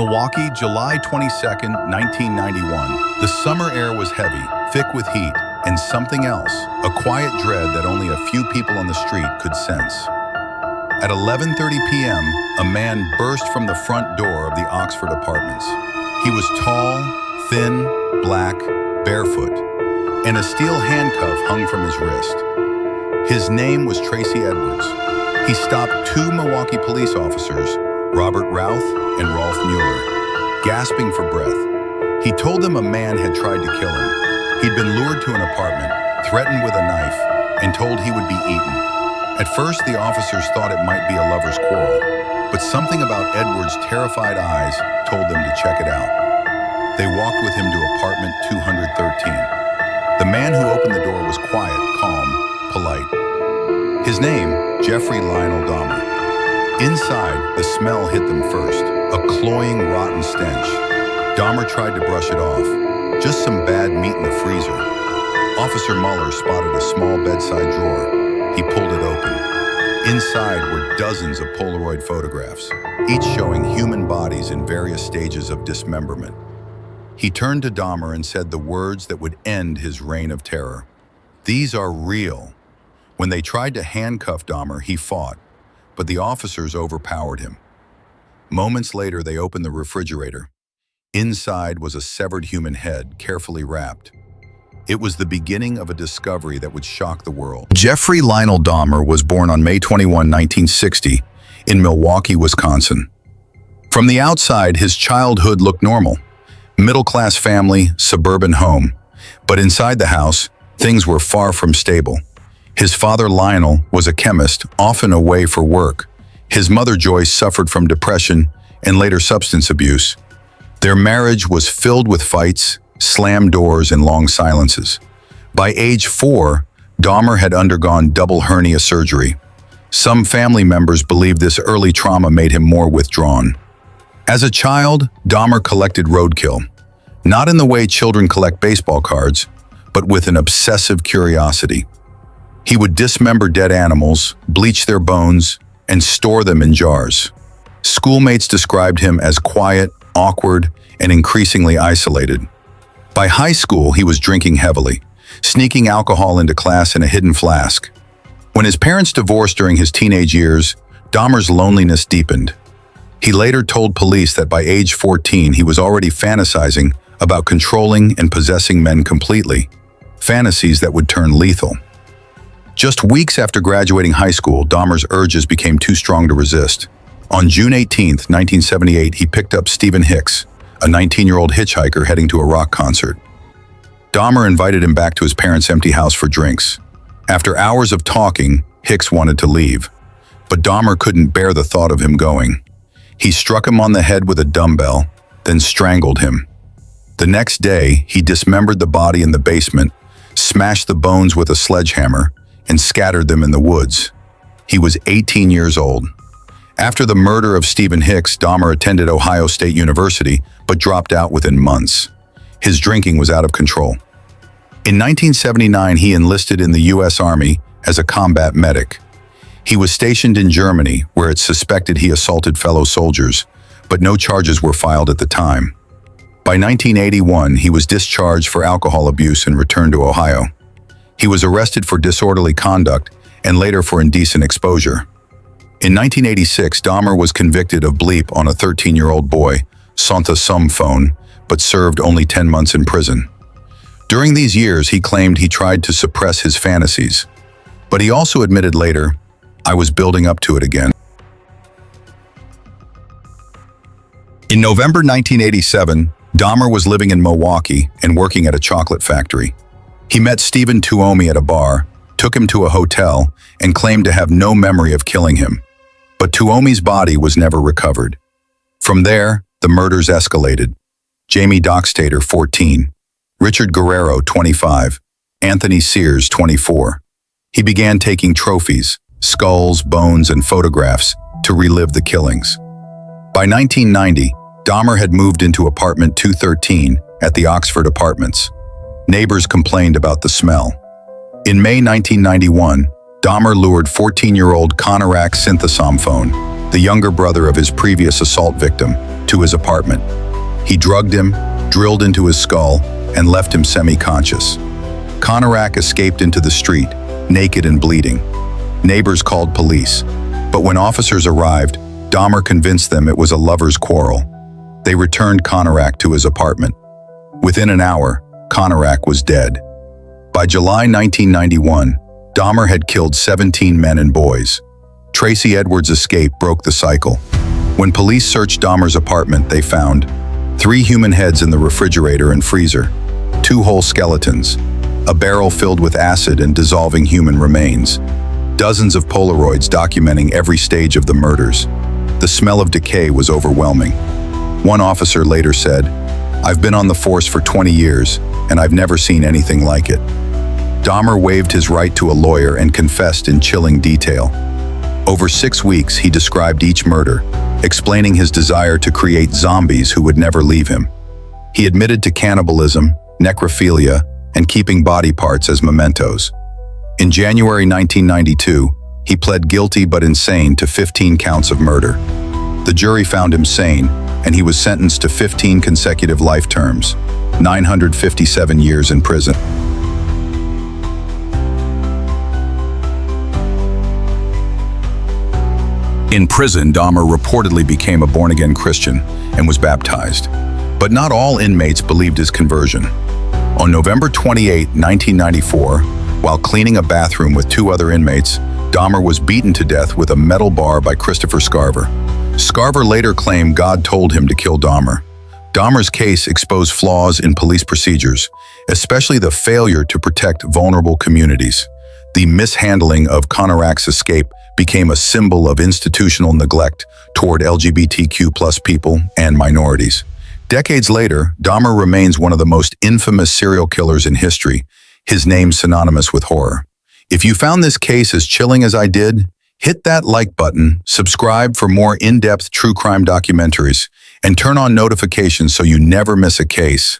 Milwaukee, July 22nd, 1991. The summer air was heavy, thick with heat, and something else, a quiet dread that only a few people on the street could sense. At 11:30 p.m., a man burst from the front door of the Oxford Apartments. He was tall, thin, black, barefoot, and a steel handcuff hung from his wrist. His name was Tracy Edwards. He stopped two Milwaukee police officers, Rauth and Rolf Mueller, gasping for breath. He told them a man had tried to kill him. He'd been lured to an apartment, threatened with a knife, and told he would be eaten. At first, the officers thought it might be a lover's quarrel, but something about Edwards' terrified eyes told them to check it out. They walked with him to apartment 213. The man who opened the door was quiet, calm, polite. His name, Jeffrey Lionel Dahmer. Inside, the smell hit them first, a cloying, rotten stench. Dahmer tried to brush it off. Just some bad meat in the freezer. Officer Mueller spotted a small bedside drawer. He pulled it open. Inside were dozens of Polaroid photographs, each showing human bodies in various stages of dismemberment. He turned to Dahmer and said the words that would end his reign of terror. "These are real." When they tried to handcuff Dahmer, he fought, but the officers overpowered him. Moments later, they opened the refrigerator. Inside was a severed human head, carefully wrapped. It was the beginning of a discovery that would shock the world. Jeffrey Lionel Dahmer was born on May 21, 1960, in Milwaukee, Wisconsin. From the outside, his childhood looked normal. Middle-class family, suburban home. But inside the house, things were far from stable. His father, Lionel, was a chemist, often away for work. His mother, Joyce, suffered from depression and later substance abuse. Their marriage was filled with fights, slammed doors, and long silences. By age 4, Dahmer had undergone double hernia surgery. Some family members believed this early trauma made him more withdrawn. As a child, Dahmer collected roadkill, not in the way children collect baseball cards, but with an obsessive curiosity. He would dismember dead animals, bleach their bones, and store them in jars. Schoolmates described him as quiet, awkward, and increasingly isolated. By high school, he was drinking heavily, sneaking alcohol into class in a hidden flask. When his parents divorced during his teenage years, Dahmer's loneliness deepened. He later told police that by age 14, he was already fantasizing about controlling and possessing men completely, fantasies that would turn lethal. Just weeks after graduating high school, Dahmer's urges became too strong to resist. On June 18, 1978, he picked up Stephen Hicks, a 19-year-old hitchhiker heading to a rock concert. Dahmer invited him back to his parents' empty house for drinks. After hours of talking, Hicks wanted to leave, but Dahmer couldn't bear the thought of him going. He struck him on the head with a dumbbell, then strangled him. The next day, he dismembered the body in the basement, smashed the bones with a sledgehammer, and scattered them in the woods. He was 18 years old. After the murder of Stephen Hicks, Dahmer attended Ohio State University, but dropped out within months. His drinking was out of control. In 1979, he enlisted in the U.S. Army as a combat medic. He was stationed in Germany, where it's suspected he assaulted fellow soldiers, but no charges were filed at the time. By 1981, he was discharged for alcohol abuse and returned to Ohio. He was arrested for disorderly conduct and later for indecent exposure. In 1986, Dahmer was convicted of bleep on a 13-year-old boy, Santa Sum phone, but served only 10 months in prison. During these years, he claimed he tried to suppress his fantasies, but he also admitted later, "I was building up to it again." In November 1987, Dahmer was living in Milwaukee and working at a chocolate factory. He met Stephen Tuomi at a bar, took him to a hotel, and claimed to have no memory of killing him. But Tuomi's body was never recovered. From there, the murders escalated. Jamie Dockstader, 14. Richard Guerrero, 25. Anthony Sears, 24. He began taking trophies, skulls, bones, and photographs to relive the killings. By 1990, Dahmer had moved into apartment 213 at the Oxford Apartments. Neighbors complained about the smell. In May 1991, Dahmer lured 14-year-old Konorak Synthesom phone, the younger brother of his previous assault victim, to his apartment. He drugged him, drilled into his skull, and left him semi-conscious. Konarak escaped into the street, naked and bleeding. Neighbors called police, but when officers arrived, Dahmer convinced them it was a lover's quarrel. They returned Konarak to his apartment. Within an hour, Konarak was dead. By July 1991, Dahmer had killed 17 men and boys. Tracy Edwards' escape broke the cycle. When police searched Dahmer's apartment, they found 3 human heads in the refrigerator and freezer, 2 whole skeletons, a barrel filled with acid and dissolving human remains, dozens of Polaroids documenting every stage of the murders. The smell of decay was overwhelming. One officer later said, "I've been on the force for 20 years, and I've never seen anything like it." Dahmer waived his right to a lawyer and confessed in chilling detail. Over 6 weeks, he described each murder, explaining his desire to create zombies who would never leave him. He admitted to cannibalism, necrophilia, and keeping body parts as mementos. In January 1992, he pled guilty but insane to 15 counts of murder. The jury found him sane, and he was sentenced to 15 consecutive life terms, 957 years in prison. In prison, Dahmer reportedly became a born-again Christian and was baptized. But not all inmates believed his conversion. On November 28, 1994, while cleaning a bathroom with 2 other inmates, Dahmer was beaten to death with a metal bar by Christopher Scarver. Scarver later claimed God told him to kill Dahmer. Dahmer's case exposed flaws in police procedures, especially the failure to protect vulnerable communities. The mishandling of Konarak's escape became a symbol of institutional neglect toward LGBTQ+ people and minorities. Decades later, Dahmer remains one of the most infamous serial killers in history, his name synonymous with horror. If you found this case as chilling as I did, hit that like button, subscribe for more in-depth true crime documentaries, and turn on notifications so you never miss a case.